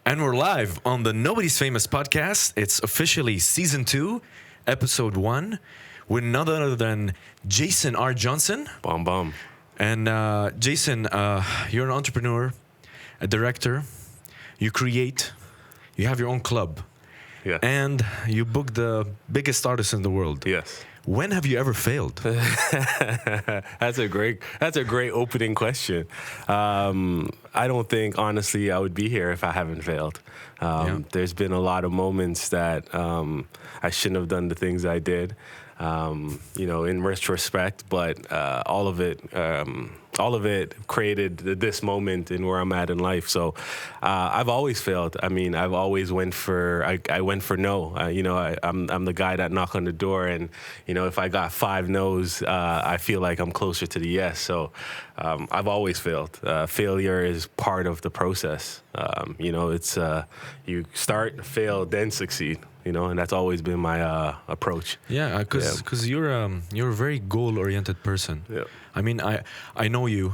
And we're live on the Nobody's Famous podcast. It's officially season 2, episode 1, with none other than Jason R. Johnson. Bum bum. And Jason, you're an entrepreneur, a director. You create. You have your own club. Yeah. And you book the biggest artists in the world. Yes. When have you ever failed? That's a great opening question. I don't think, honestly, I would be here if I haven't failed. There's been a lot of moments that I shouldn't have done the things I did, in retrospect, but all of it created this moment and where I'm at in life. So I've always failed. I mean, I've always went for no. I'm the guy that knock on the door, and if I got 5 no's, I feel like I'm closer to the yes. So I've always failed. Failure is part of the process. It's you start, fail, then succeed. And that's always been my approach. Yeah, because you're a very goal-oriented person. Yeah. I mean, I know you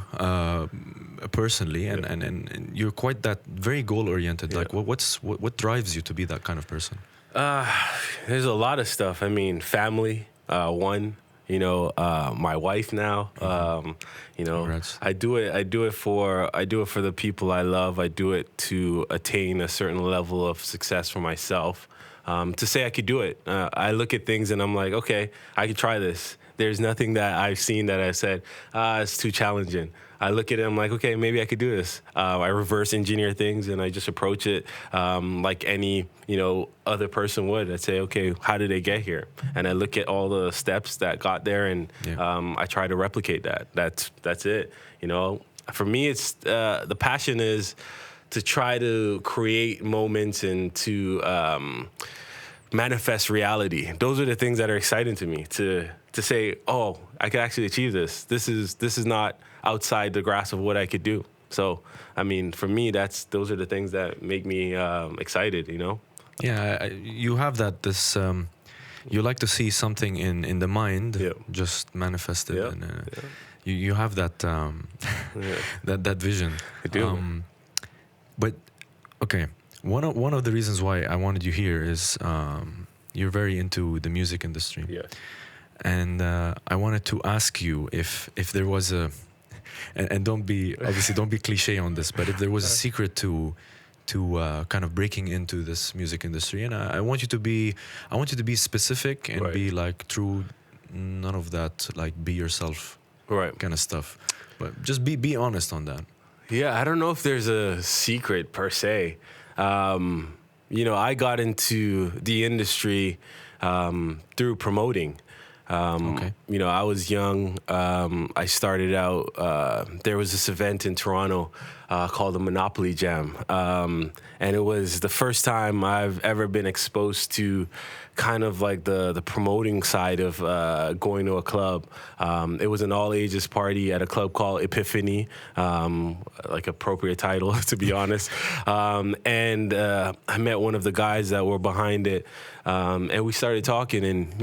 personally, and you're quite that very goal-oriented. Yeah. Like, what drives you to be that kind of person? There's a lot of stuff. I mean, family, one. My wife now. Congrats. I do it for the people I love. I do it to attain a certain level of success for myself. To say I could do it. I look at things and I'm like, okay, I could try this. There's nothing that I've seen that I said, it's too challenging. I look at it, I'm like, okay, maybe I could do this. I reverse engineer things and I just approach it like any, other person would. I'd say, okay, how did they get here? And I look at all the steps that got there and I try to replicate that. That's it. For me, it's the passion is to try to create moments and to manifest reality. Those are the things that are exciting to me. To say, oh, I could actually achieve this. This is not outside the grasp of what I could do. So, I mean, for me, those are the things that make me excited. Yeah, you have that. You like to see something in the mind just manifested, and you have that that vision. I do. But okay, one of the reasons why I wanted you here is you're very into the music industry. Yeah. And I wanted to ask you if there was and don't be cliche on this, but if there was a secret to kind of breaking into this music industry, and I want you to be specific and be like true, none of that like be yourself kind of stuff, but just be honest on that. Yeah, I don't know if there's a secret per se. I got into the industry through promoting. I was young. I started out, there was this event in Toronto called the Monopoly Jam. And it was the first time I've ever been exposed to kind of like the promoting side of going to a club. It was an all-ages party at a club called Epiphany, like appropriate title, to be honest. And I met one of the guys that were behind it. And we started talking, and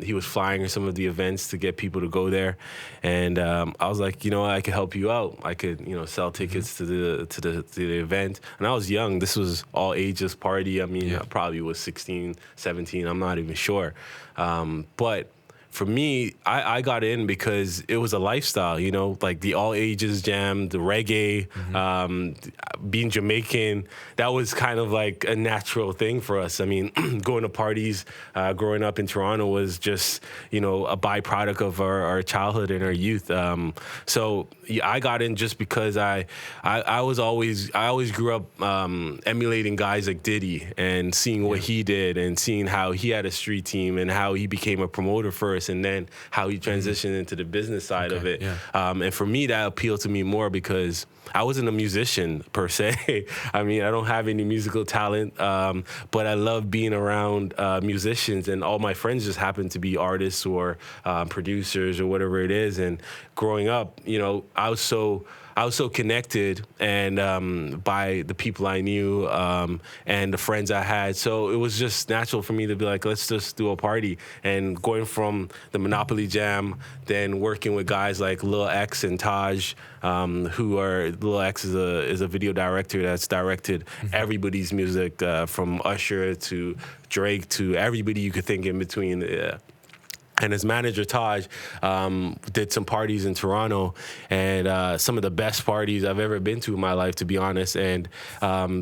he was flying some of the events to get people to go there, and I was like, I could help you out. I could, sell tickets to the event. And I was young. This was all ages party. I mean, I probably was 16, 17. I'm not even sure, but. For me, I got in because it was a lifestyle, like the all ages jam, the reggae, being Jamaican. That was kind of like a natural thing for us. I mean, going to parties, growing up in Toronto was just, a byproduct of our childhood and our youth. So I got in just because I always grew up emulating guys like Diddy and seeing what he did and seeing how he had a street team and how he became a promoter first, and then how he transitioned into the business side of it. Yeah. And for me, that appealed to me more because I wasn't a musician per se. I mean, I don't have any musical talent, but I love being around musicians, and all my friends just happen to be artists or producers or whatever it is. And growing up, I was so I was so connected and by the people I knew and the friends I had. So it was just natural for me to be like, let's just do a party. And going from the Monopoly Jam, then working with guys like Lil X and Taj, who are, Lil X is a video director that's directed everybody's music, from Usher to Drake to everybody you could think in between. And his manager, Taj, did some parties in Toronto, and some of the best parties I've ever been to in my life, to be honest. And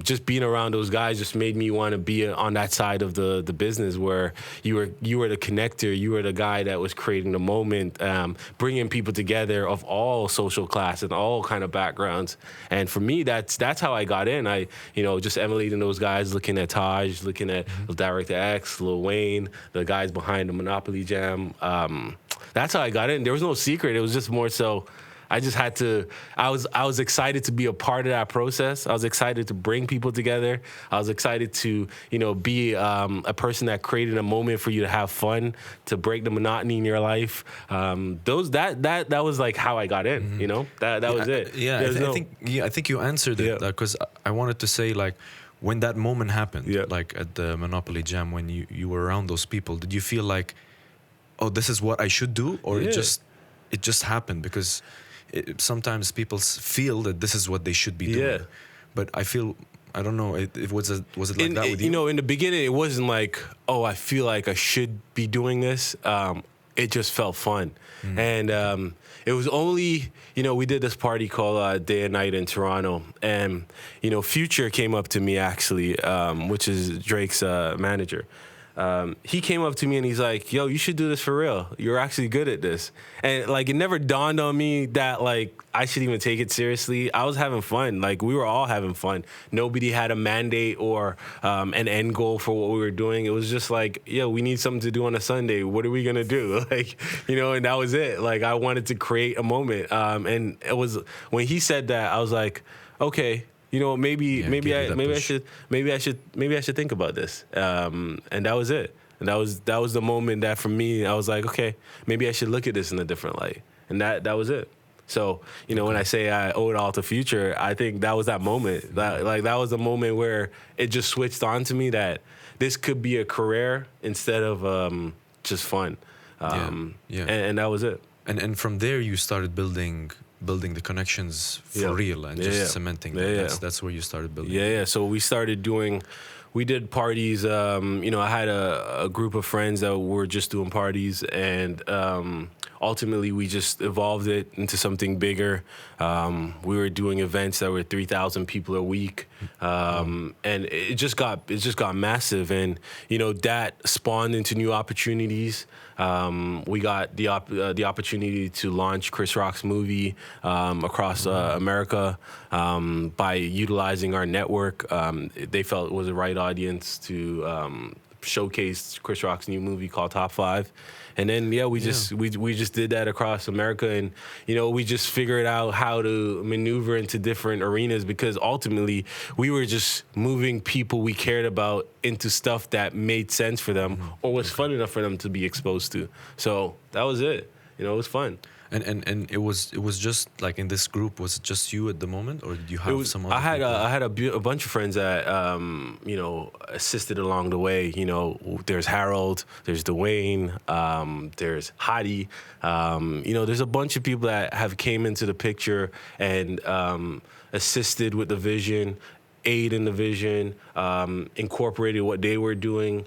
just being around those guys just made me want to be on that side of the business where you were the connector, you were the guy that was creating the moment, bringing people together of all social class and all kind of backgrounds. And for me, that's how I got in. I, just emulating those guys, looking at Taj, looking at Director X, Lil Wayne, the guys behind the Monopoly Jam. That's how I got in. There was no secret. It was just more so I just had to, I was excited to be a part of that process. I was excited to bring people together. I was excited to, be a person that created a moment for you to have fun, to break the monotony in your life. That was like how I got in, that was it. I think you answered it, because I wanted to say, like, when that moment happened, like at the Monopoly Jam, when you were around those people, did you feel like, oh, this is what I should do, or it just happened? Because sometimes people feel that this is what they should be doing. But I feel, I don't know, was it like that with you? In the beginning, it wasn't like, oh, I feel like I should be doing this. It just felt fun. And it was only, we did this party called Day and Night in Toronto. And, Future came up to me, actually, which is Drake's manager. He came up to me and he's like, yo, you should do this for real. You're actually good at this. And like, it never dawned on me that like I should even take it seriously. I was having fun. Like, we were all having fun. Nobody had a mandate or an end goal for what we were doing. It was just like, yo, we need something to do on a Sunday. What are we going to do? Like, and that was it. Like, I wanted to create a moment. And it was, when he said that, I was like, okay, maybe I should think about this. And that was it. And that was the moment that for me, I was like, okay, maybe I should look at this in a different light. And that was it. So, when I say I owe it all to Future, I think that was that moment. That was the moment where it just switched on to me that this could be a career instead of just fun. And that was it. And from there you started building the connections for real and just cementing them. That's where you started building. So we did parties. I had a group of friends that were just doing parties, and ultimately we just evolved it into something bigger. We were doing events that were 3,000 people a week, and it just got massive. And that spawned into new opportunities. We got the opportunity to launch Chris Rock's movie across America by utilizing our network. They felt it was the right audience to showcase Chris Rock's new movie called Top 5. And then we just did that across America, and we just figured out how to maneuver into different arenas, because ultimately we were just moving people we cared about into stuff that made sense for them or was fun enough for them to be exposed to. So that was it. It was fun. And it was just like, in this group, was it just you at the moment, or did you have some other people? I had a bunch of friends that assisted along the way. There's Harold, there's Dwayne, there's Hadi. There's a bunch of people that have came into the picture and assisted with the vision, aid in the vision, incorporated what they were doing.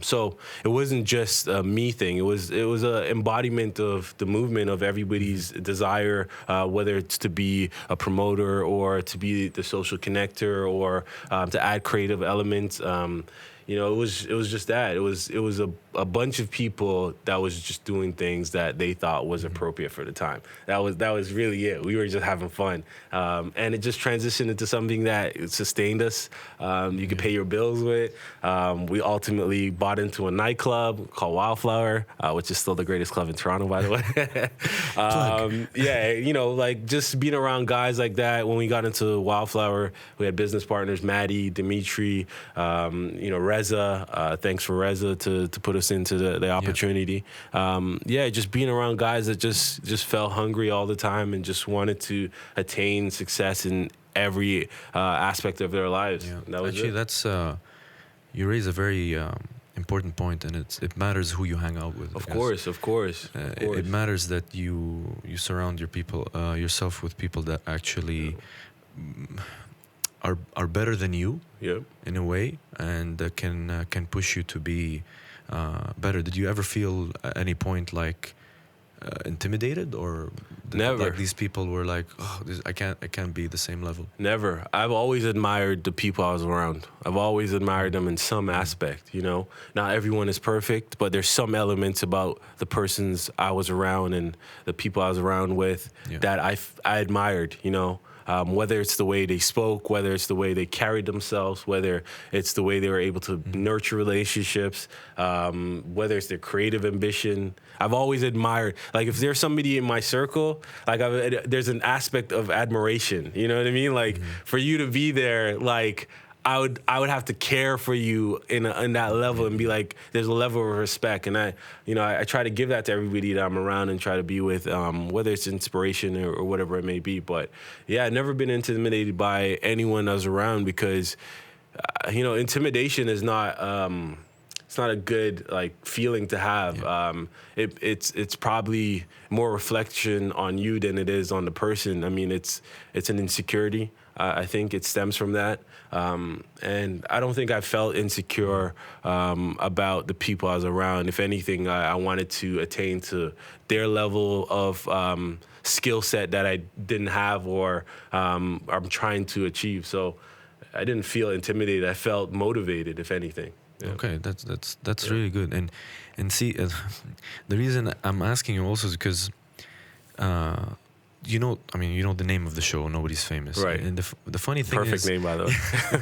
So it wasn't just a me thing. It was an embodiment of the movement of everybody's desire, whether it's to be a promoter or to be the social connector or to add creative elements. It was just that. It was a bunch of people that was just doing things that they thought was appropriate for the time. That was really it. We were just having fun, and it just transitioned into something that sustained us. You could pay your bills with. We ultimately bought into a nightclub called Wildflower, which is still the greatest club in Toronto, by the way. Just being around guys like that. When we got into Wildflower, we had business partners, Maddie, Dimitri, Reza. Thanks for Reza to put us into the opportunity. Just being around guys that just felt hungry all the time and just wanted to attain success in every aspect of their lives. Yeah. That was Actually, it. that's you raise a very important point, and it matters who you hang out with. Of course. It matters that you surround yourself with people that actually are better than you in a way, and that can push you to be better. Did you ever feel at any point like intimidated, or Never. like these people were like, oh, I can't be the same level? Never. I've always admired the people I was around. I've always admired them in some aspect, you know. Not everyone is perfect, but there's some elements about the persons I was around and the people I was around with that I admired, you know. Whether it's the way they spoke, whether it's the way they carried themselves, whether it's the way they were able to nurture relationships, whether it's their creative ambition. I've always admired, like, if there's somebody in my circle, like, there's an aspect of admiration, you know what I mean? Like, for you to be there, like, I would have to care for you in that level and be like, there's a level of respect. And I try to give that to everybody that I'm around and try to be with, whether it's inspiration or whatever it may be. But yeah, I've never been intimidated by anyone I was around because, intimidation is not, it's not a good feeling to have. Yeah. It's probably more reflection on you than it is on the person. I mean, it's an insecurity. I think it stems from that. And I don't think I felt insecure about the people I was around. If anything, I wanted to attain to their level of skill set that I didn't have or I'm trying to achieve. So I didn't feel intimidated. I felt motivated, if anything. Yeah. Okay, that's really good. And see, the reason I'm asking you also is because you know the name of the show, Nobody's Famous, right? And the funny thing perfect is, name, by the way.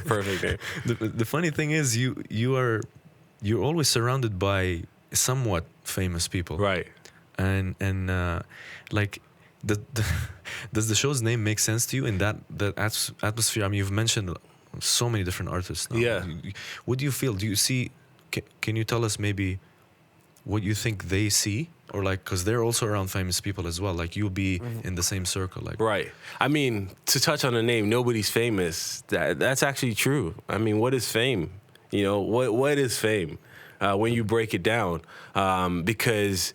Perfect name. The funny thing is, you're always surrounded by somewhat famous people, right? And like does the show's name make sense to you in that atmosphere? I mean, you've mentioned so many different artists now. Yeah. What do you feel? Do you see? Can you tell us maybe what you think they see? Or because they're also around famous people as well. Like, you'll be in the same circle. Right. I mean, to touch on the name, Nobody's Famous. That's actually true. I mean, what is fame? You know, what is fame when you break it down? Because,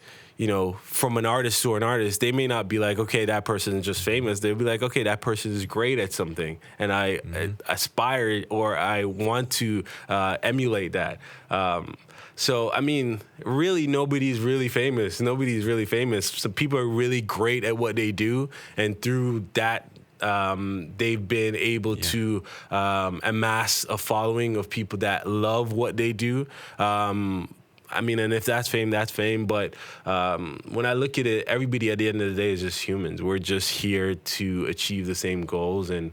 from an artist to an artist, they may not be like, okay, that person is just famous. They'll be like, okay, that person is great at something, and I aspire or I want to emulate that. So, I mean, really, nobody's really famous. Nobody's really famous. Some people are really great at what they do, and through that, they've been able to amass a following of people that love what they do. I mean, and if that's fame, that's fame. But when I look at it, everybody at the end of the day is just humans. We're just here to achieve the same goals, and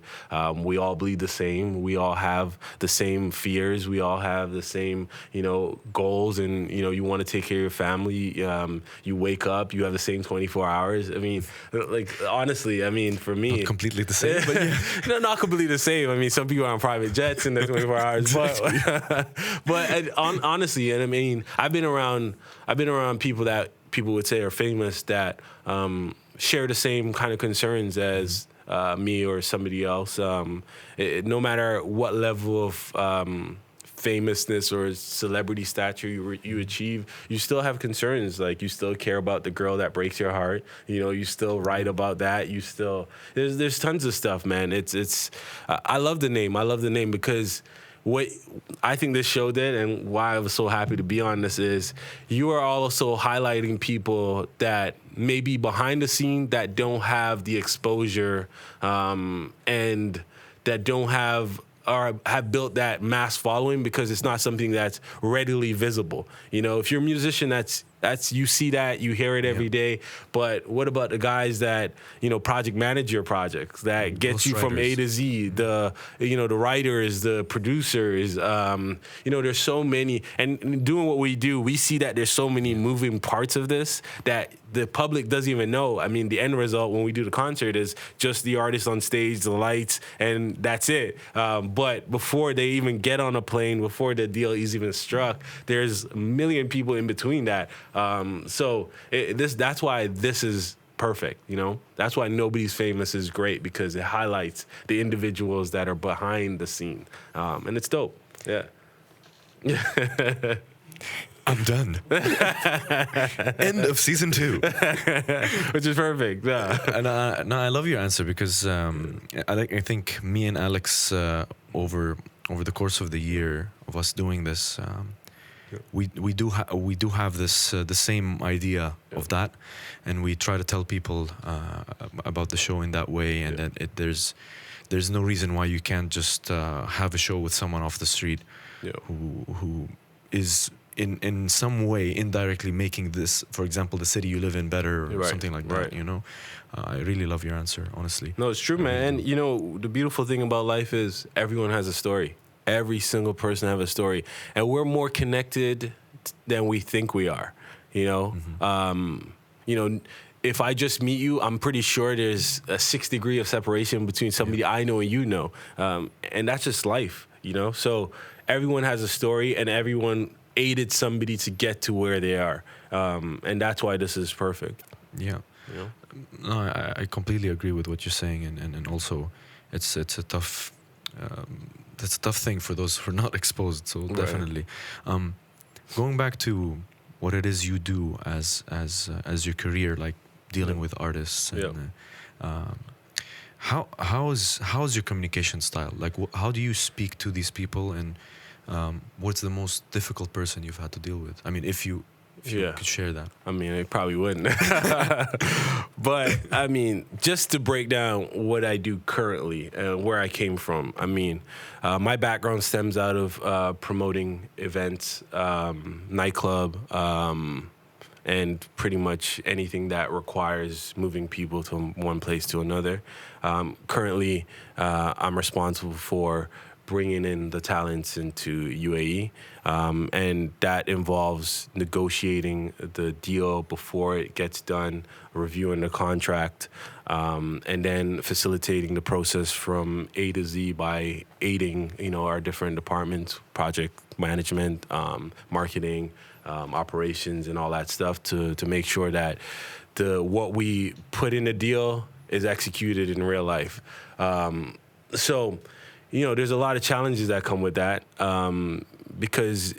we all bleed the same. We all have the same fears. We all have the same, goals. And, you want to take care of your family. You wake up, you have the same 24 hours. I mean, honestly, for me. Not completely the same, but yeah. No, not completely the same. I mean, some people are on private jets in their 24 hours. Exactly. But honestly, and I mean, I've been around people that people would say are famous that share the same kind of concerns as me or somebody else. No matter what level of famousness or celebrity stature you achieve, you still have concerns. Like, you still care about the girl that breaks your heart. You still write about that. You still there's tons of stuff, man. I love the name. I love the name because what I think this show did, and why I was so happy to be on this, is you are also highlighting people that may be behind the scene that don't have the exposure and that don't have or have built that mass following because it's not something that's readily visible. If you're a musician that's You see that, you hear it every day. But what about the guys that, project manage your projects, that get you from A to Z, the writers, the producers, there's so many, and doing what we do, we see that there's so many moving parts of this that the public doesn't even know. I mean, the end result when we do the concert is just the artist on stage, the lights, and that's it. But before they even get on a plane, before the deal is even struck, there's a million people in between that. That's why this is perfect, That's why Nobody's Famous is great, because it highlights the individuals that are behind the scene. And it's dope. Yeah. I'm done. End of season 2. Which is perfect. Yeah. And I love your answer, because I think me and Alex, over the course of the year of us doing this, we do have this the same idea of that, and we try to tell people about the show in that way, and that there's no reason why you can't just have a show with someone off the street who is in some way indirectly making this, for example, the city you live in better, or something like that. I really love your answer, honestly. No, it's true, man. And the beautiful thing about life is everyone has a story. Every single person have a story, and we're more connected than we think we are. If I just meet you, I'm pretty sure there's a 6 degree of separation between somebody I know and and that's just life. So everyone has a story, and everyone aided somebody to get to where they are, and that's why this is perfect. Yeah. No, I completely agree with what you're saying, and also it's a tough. That's a tough thing for those who are not exposed. So definitely, going back to what it is you do as your career, like dealing with artists. And, how's your communication style? Like, how do you speak to these people, and what's the most difficult person you've had to deal with? I mean, if you could share that. I mean, they probably wouldn't. But, I mean, just to break down what I do currently and where I came from, I mean, my background stems out of promoting events, nightclub, and pretty much anything that requires moving people from one place to another. Currently, I'm responsible for bringing in the talents into UAE, and that involves negotiating the deal before it gets done, reviewing the contract, and then facilitating the process from A to Z by aiding, our different departments, project management, marketing, operations, and all that stuff to make sure that what we put in the deal is executed in real life. There's a lot of challenges that come with that, because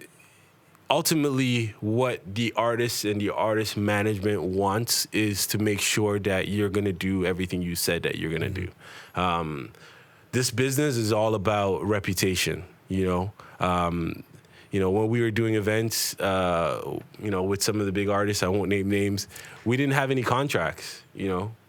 ultimately what the artist and the artist management wants is to make sure that you're going to do everything you said that you're going to do. This business is all about reputation, when we were doing events, with some of the big artists, I won't name names, we didn't have any contracts,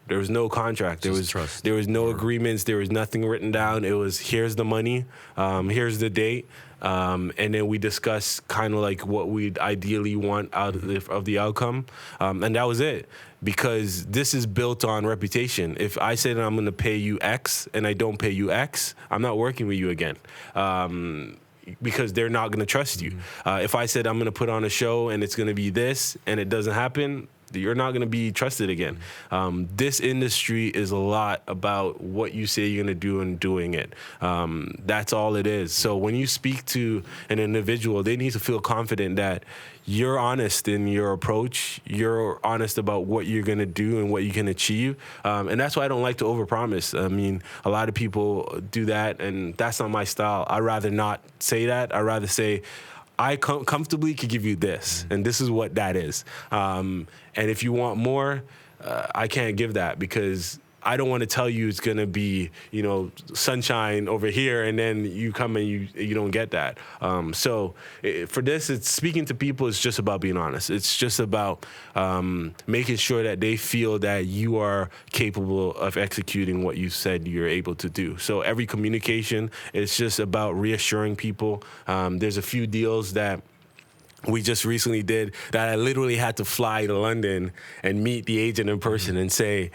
There was no contract. There was no agreements. There was nothing written down. It was, here's the money, here's the date, and then we discussed kind of like what we'd ideally want out of the outcome, and that was it. Because this is built on reputation. If I say that I'm going to pay you X and I don't pay you X, I'm not working with you again. Because they're not going to trust you. If I said I'm going to put on a show and it's going to be this and it doesn't happen, you're not going to be trusted again. This industry is a lot about what you say you're going to do and doing it. That's all it is. So when you speak to an individual, they need to feel confident that you're honest in your approach. You're honest about what you're going to do and what you can achieve. And that's why I don't like to overpromise. I mean, a lot of people do that, and that's not my style. I'd rather not say that. I'd rather say, I comfortably could give you this, and this is what that is. And if you want more, I can't give that, because I don't want to tell you it's going to be, sunshine over here, and then you come and you don't get that. For this, it's speaking to people is just about being honest. It's just about making sure that they feel that you are capable of executing what you said you're able to do. So every communication is just about reassuring people. There's a few deals that we just recently did that I literally had to fly to London and meet the agent in person and say,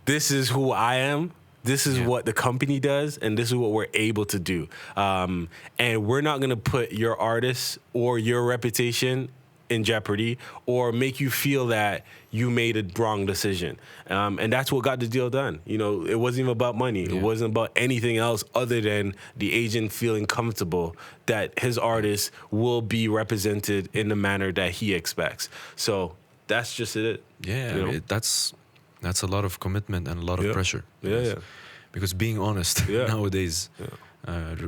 this is who I am. This is what the company does, and this is what we're able to do. And we're not going to put your artist or your reputation in jeopardy or make you feel that you made a wrong decision. And that's what got the deal done. You know, it wasn't even about money. It wasn't about anything else other than the agent feeling comfortable that his artist will be represented in the manner that he expects. So that's just it. Yeah, you know? That's a lot of commitment and a lot of pressure. Because being honest nowadays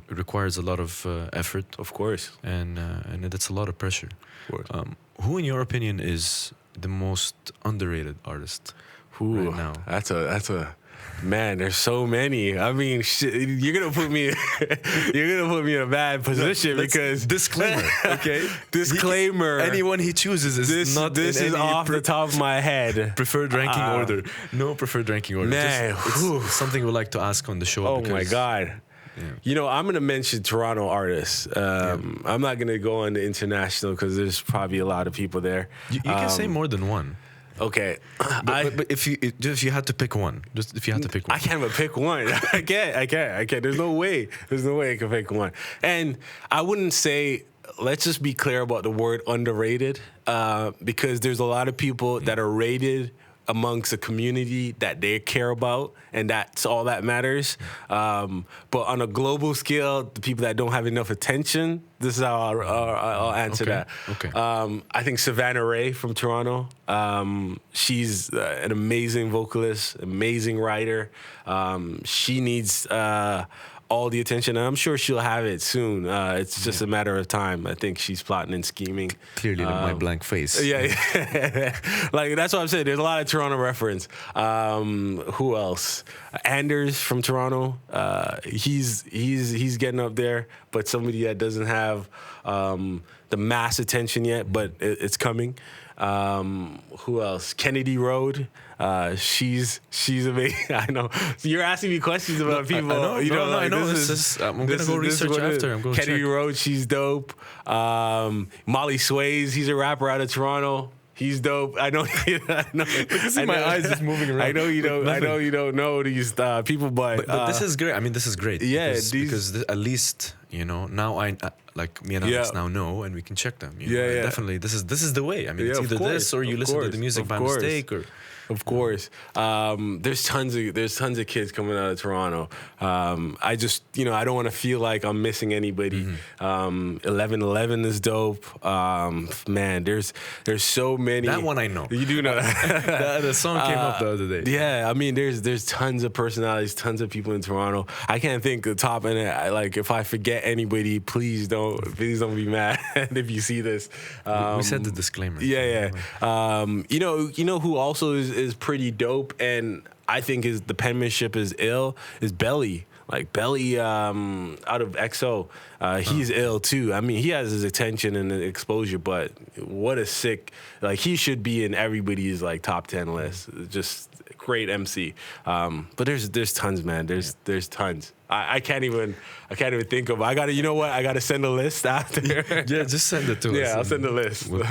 requires a lot of effort. Of course. And it's a lot of pressure. Of course. Who, in your opinion, is the most underrated artist right now? That's a man. There's so many. I mean, shit, you're gonna put me in a bad position because disclaimer. Okay, disclaimer. Anyone he chooses is not. This is off the top of my head. Preferred ranking order. No preferred ranking order. Man, it's something we like to ask on the show. Oh my God. Yeah. You know, I'm going to mention Toronto artists. I'm not going to go on the international because there's probably a lot of people there. You can say more than one. Okay. But if you had to pick one, just if you had to pick one. I can't even pick one. I can't. There's no way I can pick one. And I wouldn't say, let's just be clear about the word underrated, because there's a lot of people that are rated amongst a community that they care about, and that's all that matters. But on a global scale, the people that don't have enough attention, this is how I'll answer that. Okay. I think Savannah Ray from Toronto, she's an amazing vocalist, amazing writer. She needs all the attention, and I'm sure she'll have it soon. It's just a matter of time. I think she's plotting and scheming. Clearly, my blank face. Yeah. Like, that's what I'm saying. There's a lot of Toronto reference. Who else? Anders from Toronto. He's getting up there, but somebody that doesn't have the mass attention yet, but it's coming. Who else? Kennedy Road. She's amazing. I know. You're asking me questions about people. I know. I know. I'm gonna go research after. I'm going to Kennedy Road. She's dope. Molly Sways. He's a rapper out of Toronto. He's dope. I know. I know. My eyes just moving around. I know you don't. I know you don't know these people, but this is great. I mean, this is great. Yeah, because at least now I like me and Alex now know, and we can check them. Definitely. This is the way. I mean, it's either this or you listen to the music by mistake or. Of course. There's tons of kids coming out of Toronto. I just, I don't want to feel like I'm missing anybody. 1111 is dope. Man, there's so many. That one I know. You do know that. The song came up the other day. Yeah, I mean, there's tons of personalities, tons of people in Toronto. I can't think the top, and like if I forget anybody, please don't be mad if you see this. We said the disclaimer. Yeah. You know who also is pretty dope, and I think the penmanship is ill, is Belly. Like Belly out of XO, he's ill too. I mean, he has his attention and the exposure, but what a sick, like he should be in everybody's like top 10 list. Just great MC. But there's tons, man. There's tons. I can't even think of. I gotta send a list after. Yeah, just send it to us. Yeah, I'll send a list. We'll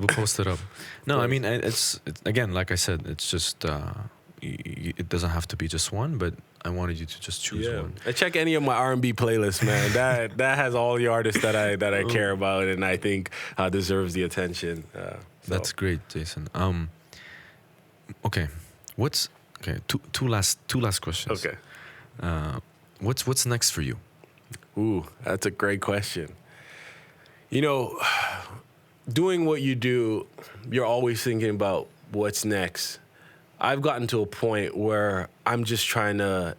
post it up. No, I mean it's again, like I said, it's just it doesn't have to be just one, but I wanted you to just choose one. I check any of my R&B playlists, man. that has all the artists that I care about and I think deserves the attention. That's great, Jason. Okay, two last questions. Okay. What's next for you? Ooh, that's a great question. Doing what you do, you're always thinking about what's next. I've gotten to a point where I'm just trying to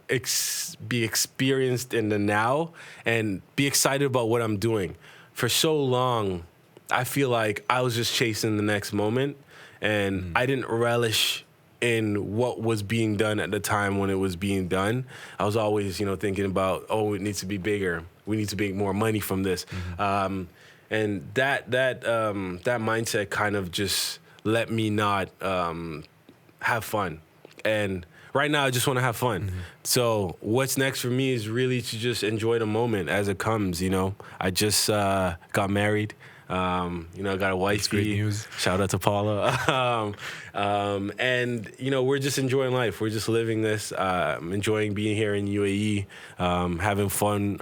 be experienced in the now and be excited about what I'm doing. For so long, I feel like I was just chasing the next moment, and I didn't relish in what was being done at the time when it was being done. I was always, thinking about, it needs to be bigger. We need to make more money from this. And that mindset kind of just let me not have fun. And right now, I just want to have fun. So what's next for me is really to just enjoy the moment as it comes, I just got married. I got a wifey. Great news. Shout out to Paula. And we're just enjoying life. We're just living this, enjoying being here in UAE, having fun,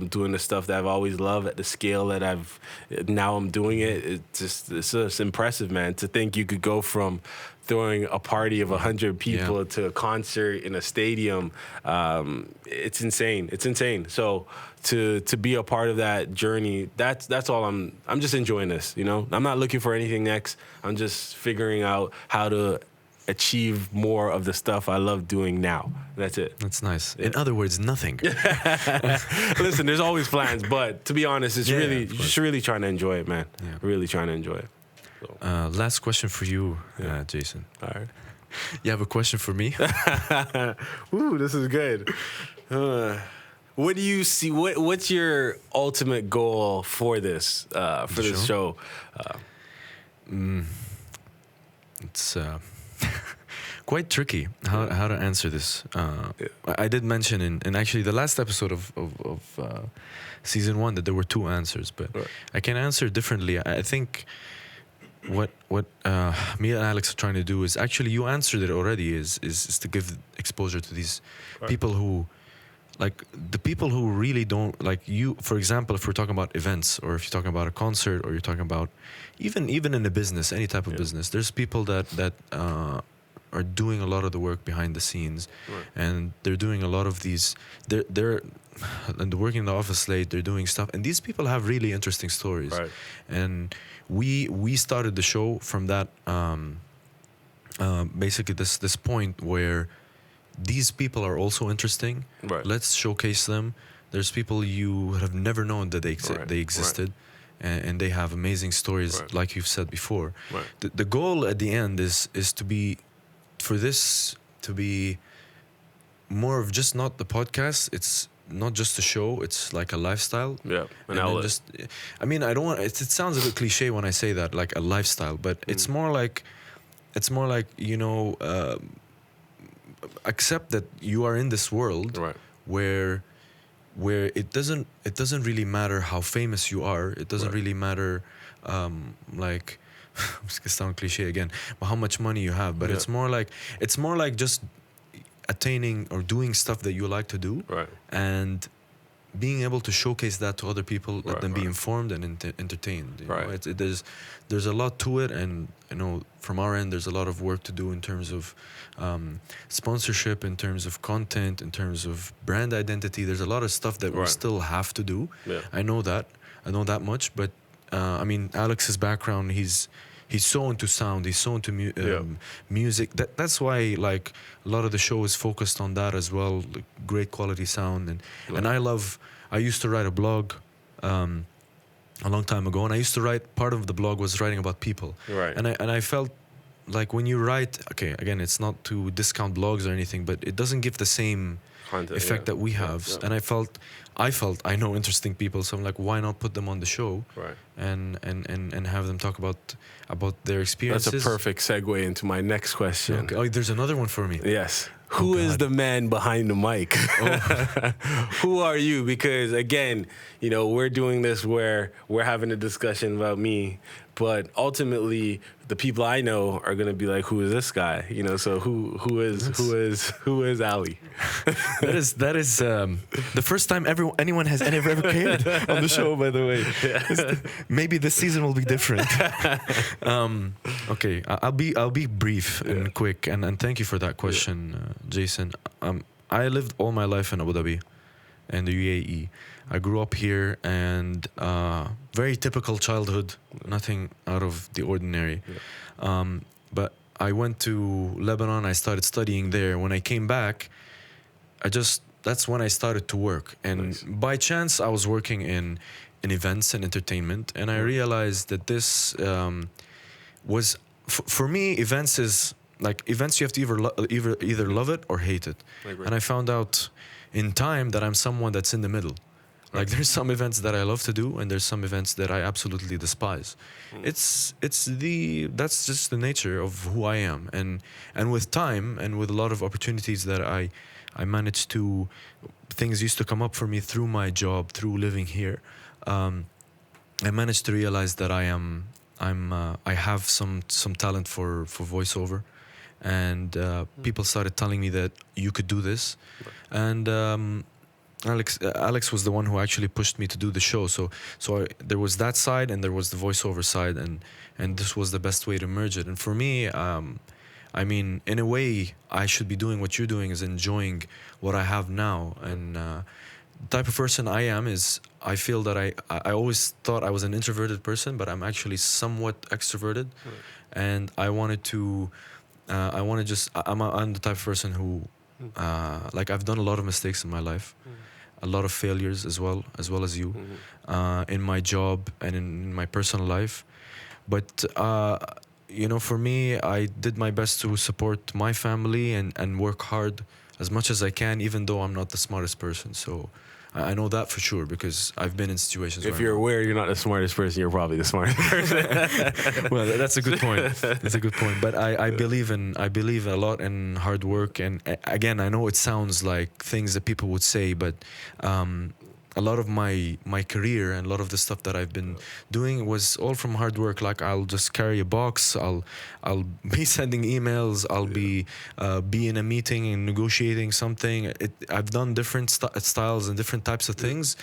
doing the stuff that I've always loved at the scale that I'm doing it. It's just impressive, man, to think you could go from throwing a party of 100 people to a concert in a stadium. It's insane. It's insane. So to be a part of that journey, that's all. I'm just enjoying this. I'm not looking for anything next. I'm just figuring out how to achieve more of the stuff I love doing now. That's it. That's nice. In other words, nothing. Listen, there's always plans, but to be honest, it's just really trying to enjoy it, man. Yeah. Really trying to enjoy it. So. Last question for you, Jason. All right. You have a question for me? Ooh, this is good. What do you see? What's your ultimate goal for this show? It's quite tricky how to answer this. I did mention in actually the last episode of season 1 that there were 2 answers, but I can answer differently. I think what me and Alex are trying to do is actually, you answered it already, is to give exposure to these people who, like, the people who really don't, like, you, for example, if we're talking about events, or if you're talking about a concert, or you're talking about even in a business, any type of business, there's people that are doing a lot of the work behind the scenes, and they're doing a lot of these, they're and working in the office late, they're doing stuff, and these people have really interesting stories, and we started the show from that basically this point where these people are also interesting. Let's showcase them. There's people you have never known that they existed, and they have amazing stories, like you've said before. The goal at the end is to be, for this to be more of just not the podcast. It's not just a show. It's like a lifestyle. An outlet. I mean, I don't want. It sounds a bit cliche when I say that, like a lifestyle, but it's more like accept that you are in this world where it doesn't really matter how famous you are. It doesn't really matter like it's gonna sound cliche again, but how much money you have. But it's more like just attaining or doing stuff that you like to do, and being able to showcase that to other people, let them be informed and entertained. You know? There's a lot to it, and from our end, there's a lot of work to do in terms of sponsorship, in terms of content, in terms of brand identity. There's a lot of stuff that we still have to do. I know that much, but I mean, Alex's background, he's so into sound, he's so into music. That's why, like, a lot of the show is focused on that as well, like, great quality sound. And I used to write a blog a long time ago, and I used to write, part of the blog was writing about people. And I felt like when you write, okay, again, it's not to discount blogs or anything, but it doesn't give the same effect that we have. And I felt I know interesting people, so I'm like, why not put them on the show, and have them talk about their experiences. That's a perfect segue into my next question. Okay. Oh, there's another one for me. Yes. Who is the man behind the mic? Who are you? Because again, we're doing this where we're having a discussion about me, but ultimately the people I know are gonna be like, who is this guy? So who is Ali? that is the first time anyone has ever cared on the show, by the way. Maybe this season will be different. Okay, I'll be brief and quick, and thank you for that question, Jason. I lived all my life in Abu Dhabi and the UAE. I grew up here, and very typical childhood, nothing out of the ordinary. But I went to Lebanon. I started studying there. When I came back, that's when I started to work. And by chance, I was working in events and entertainment, and I realized that this was, for me, events you have to either love it or hate it. And I found out in time that I'm someone that's in the middle. Like, there's some events that I love to do, and there's some events that I absolutely despise. That's just the nature of who I am. And with time, and with a lot of opportunities that I managed to, things used to come up for me through my job, through living here. I managed to realize that I have some talent for voiceover, and people started telling me that you could do this, and Alex was the one who actually pushed me to do the show. There was that side, and there was the voiceover side, and this was the best way to merge it. And for me, I mean, in a way, I should be doing what you're doing, is enjoying what I have now. And the type of person I am is, I feel that I always thought I was an introverted person, but I'm actually somewhat extroverted. And I'm the type of person who, like, I've done a lot of mistakes in my life, a lot of failures as well as you, in my job and in my personal life. But you know, for me, I did my best to support my family and work hard as much as I can, even though I'm not the smartest person. So I know that for sure, because I've been in situations. If you're aware you're not the smartest person, you're probably the smartest person. Well, that's a good point. That's a good point. But I believe a lot in hard work. And again, I know it sounds like things that people would say, but a lot of my career and a lot of the stuff that I've been doing was all from hard work. Like, I'll just carry a box, I'll be sending emails, I'll be in a meeting and negotiating something. I've done different styles and different types of things.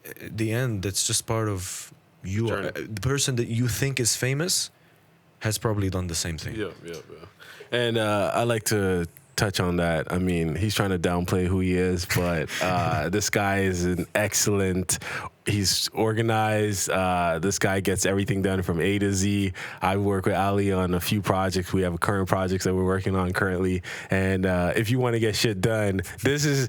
At the end, that's just part of you. The person that you think is famous has probably done the same thing. Yeah. And I like to touch on that. I mean, he's trying to downplay who he is, but this guy is an excellent. He's organized. This guy gets everything done from A to Z. I work with Ali on a few projects. We have current projects that we're working on currently. And if you want to get shit done, this is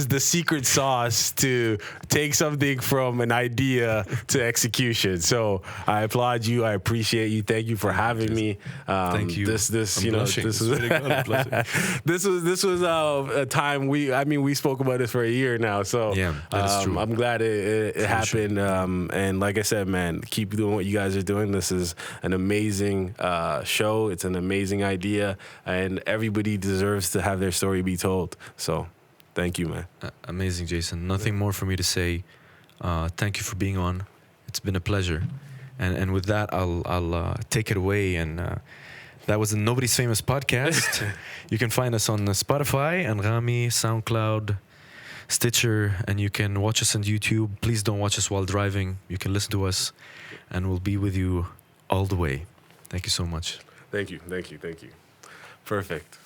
the secret sauce to take something from an idea to execution. So I applaud you. I appreciate you. Thank you for having me. Thank you. This I'm blushing. this is really good. this was a time we spoke about this for a year now. So yeah, that is true. I'm glad it happened. Sure. And like I said, man, keep doing what you guys are doing. This is an amazing show. It's an amazing idea, and everybody deserves to have their story be told. So thank you, man. Amazing, Jason. Nothing more for me to say. Thank you for being on. It's been a pleasure. And with that, I'll take it away. And that was the Nobody's Famous podcast. You can find us on Spotify, Anghami, SoundCloud, Stitcher, and you can watch us on YouTube. Please don't watch us while driving. You can listen to us, and we'll be with you all the way. Thank you so much. Thank you. Perfect.